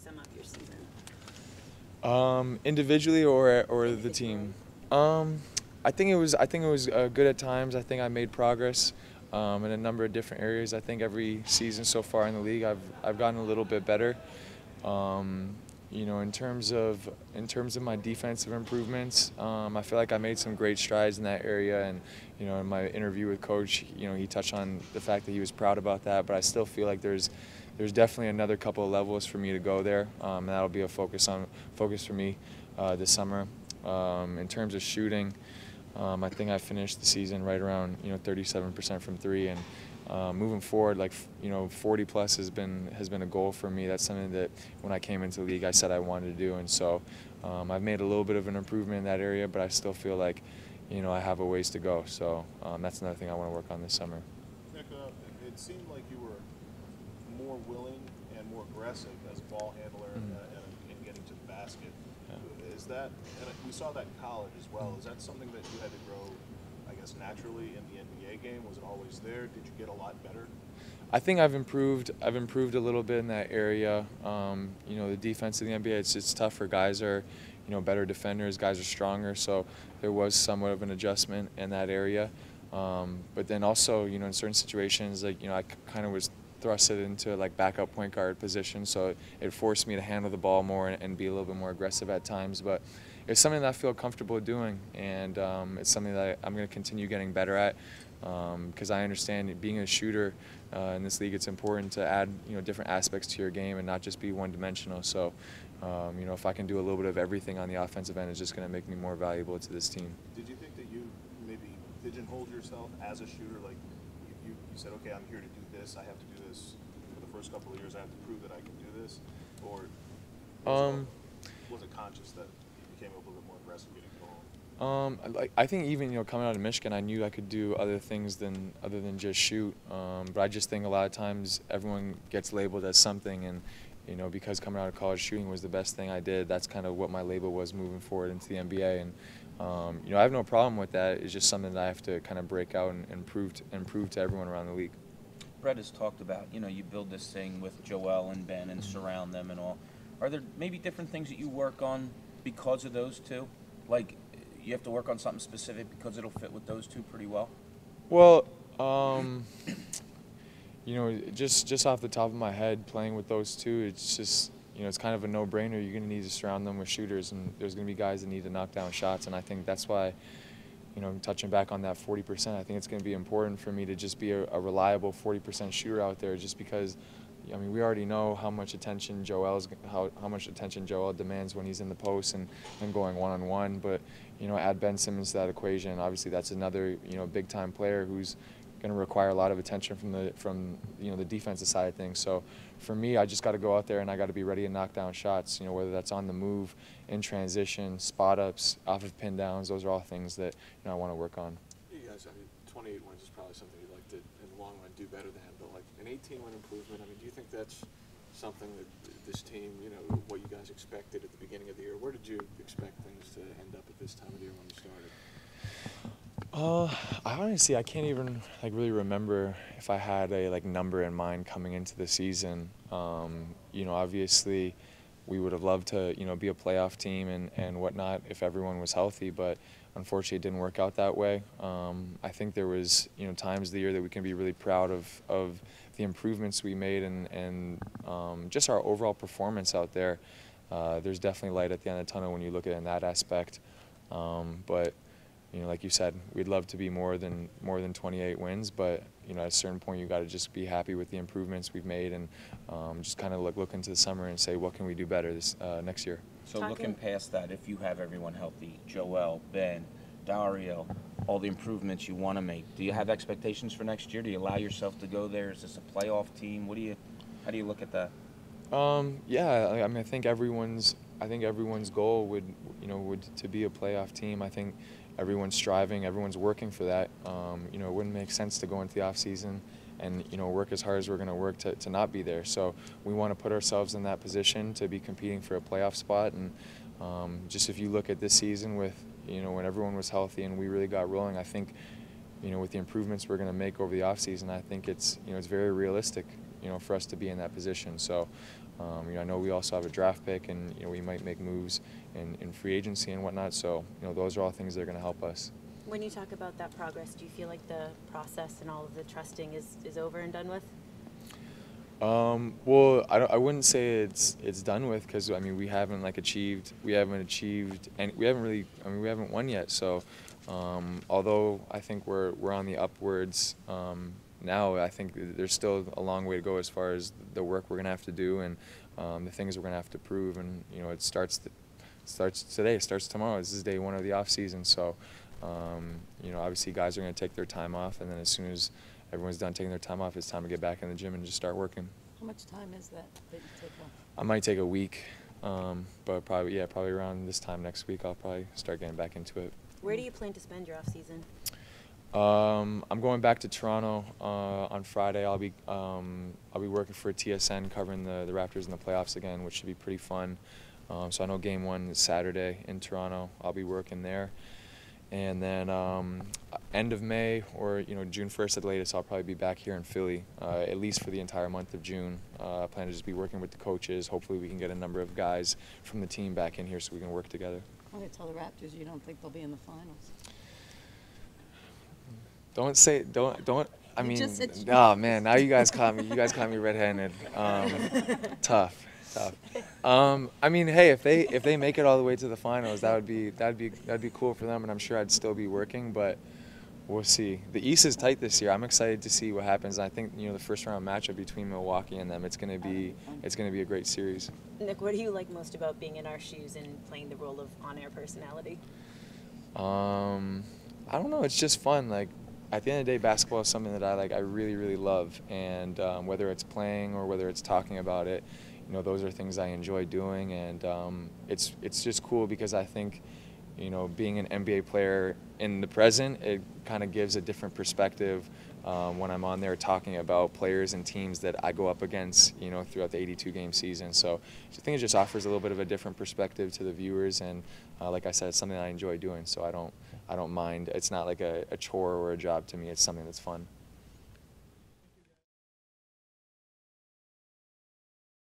sum up your season? Individually or the team? I think it was good at times. I think I made progress in a number of different areas. I think every season so far in the league, I've gotten a little bit better. You know, in terms of my defensive improvements, I feel like I made some great strides in that area. And you know, in my interview with Coach, you know, he touched on the fact that he was proud about that. But I still feel like there's definitely another couple of levels for me to go there, and that'll be a focus for me this summer. In terms of shooting, I think I finished the season right around 37% from three, and moving forward, like 40 plus has been a goal for me. That's something that when I came into the league I said I wanted to do, and so I've made a little bit of an improvement in that area, but I still feel like I have a ways to go. So that's another thing I want to work on this summer. Nick, it seemed like you were more willing and more aggressive as a ball handler and getting to the basket. Yeah. Is that, and we saw that in college as well, is that something that you had to grow, I guess, naturally in the NBA game? Was it always there? Did you get a lot better? I think I've improved a little bit in that area. The defense in the NBA, it's tougher. Guys are, better defenders. Guys are stronger. So there was somewhat of an adjustment in that area. But then also, in certain situations, like, I kind of was thrusted into like backup point guard position. So it forced me to handle the ball more and be a little bit more aggressive at times. But it's something that I feel comfortable doing, and it's something that I'm going to continue getting better at, because I understand being a shooter in this league, it's important to add different aspects to your game and not just be one-dimensional. So if I can do a little bit of everything on the offensive end, it's just going to make me more valuable to this team. Did you think that you maybe pigeonholed yourself as a shooter? Like you said, okay, I'm here to do this. I have to do this for the first couple of years. I have to prove that I can do this, or was it conscious that you became a little bit more aggressive getting going? I think even coming out of Michigan, I knew I could do other things other than just shoot. But I just think a lot of times everyone gets labeled as something, and because coming out of college, shooting was the best thing I did. That's kind of what my label was moving forward into the NBA, and I have no problem with that. It's just something that I have to kind of break out and prove to everyone around the league. Brett has talked about, you build this thing with Joel and Ben and surround them and all. Are there maybe different things that you work on because of those two? Like, you have to work on something specific because it'll fit with those two pretty well? Well, just off the top of my head, playing with those two, it's just, it's kind of a no-brainer. You're going to need to surround them with shooters, and there's going to be guys that need to knock down shots, and I think that's why, touching back on that 40%, I think it's going to be important for me to just be a reliable 40% shooter out there, just because, we already know how much attention Joel demands when he's in the post and going one-on-one. But add Ben Simmons to that equation. Obviously, that's another big-time player who's going to require a lot of attention from the defensive side of things. So for me, I just got to go out there and I got to be ready to knock down shots. Whether that's on the move, in transition, spot ups, off of pin downs. Those are all things that I want to work on. You guys, 28 wins is probably something you'd like to, in the long run, do better than. But like an 18-win improvement, do you think that's something that this team, what you guys expected at the beginning of the year? Where did you expect things to end up at this time of the year when you started? I honestly, I can't even really remember if I had a number in mind coming into the season. Obviously, we would have loved to be a playoff team and whatnot if everyone was healthy, but unfortunately, it didn't work out that way. I think there was times of the year that we can be really proud of the improvements we made and just our overall performance out there. There's definitely light at the end of the tunnel when you look at it in that aspect, but. Like you said, we'd love to be more than 28 wins, but at a certain point, you got to just be happy with the improvements we've made, and just kind of look into the summer and say, what can we do better this next year? So looking past that, if you have everyone healthy, Joel, Ben, Dario, all the improvements you want to make, do you have expectations for next year? Do you allow yourself to go there? Is this a playoff team? How do you look at that? Yeah, I think everyone's goal would to be a playoff team. I think everyone's striving, everyone's working for that. It wouldn't make sense to go into the offseason and work as hard as we're going to work to not be there. So we want to put ourselves in that position to be competing for a playoff spot. And just if you look at this season with when everyone was healthy and we really got rolling, I think with the improvements we're going to make over the offseason, I think it's it's very realistic for us to be in that position. So I know we also have a draft pick, and we might make moves in free agency and whatnot. So those are all things that are going to help us. When you talk about that progress, do you feel like the process and all of the trusting is over and done with? Well, I wouldn't say it's done with, because we haven't achieved and we haven't won yet. So although I think we're on the upwards now, I think there's still a long way to go as far as the work we're gonna have to do and the things we're gonna have to prove. And it starts today, it starts tomorrow. This is day one of the off season. So obviously guys are gonna take their time off, and then as soon as everyone's done taking their time off, it's time to get back in the gym and just start working. How much time is that you take off? I might take a week, but probably around this time next week I'll probably start getting back into it. Where do you plan to spend your off season? I'm going back to Toronto on Friday. I'll be working for TSN covering the Raptors in the playoffs again, which should be pretty fun. So I know Game 1 is Saturday in Toronto. I'll be working there. And then end of May or June 1st at the latest, I'll probably be back here in Philly, at least for the entire month of June. I plan to just be working with the coaches. Hopefully we can get a number of guys from the team back in here so we can work together. I'm going to tell the Raptors you don't think they'll be in the finals. I mean, just said you- oh man, now you guys caught me red-handed. Tough. I mean, hey, if they make it all the way to the finals, that'd be cool for them, and I'm sure I'd still be working, but we'll see. The East is tight this year. I'm excited to see what happens. I think the first round matchup between Milwaukee and them, it's gonna be a great series. Nick, what do you like most about being in our shoes and playing the role of on-air personality? I don't know. It's just fun. At the end of the day, basketball is something that I really, really love, and whether it's playing or whether it's talking about it, those are things I enjoy doing, and it's just cool because I think, being an NBA player in the present, it kind of gives a different perspective when I'm on there talking about players and teams that I go up against, throughout the 82-game season. So I think it just offers a little bit of a different perspective to the viewers, and like I said, it's something that I enjoy doing. So I don't mind. It's not like a chore or a job to me. It's something that's fun.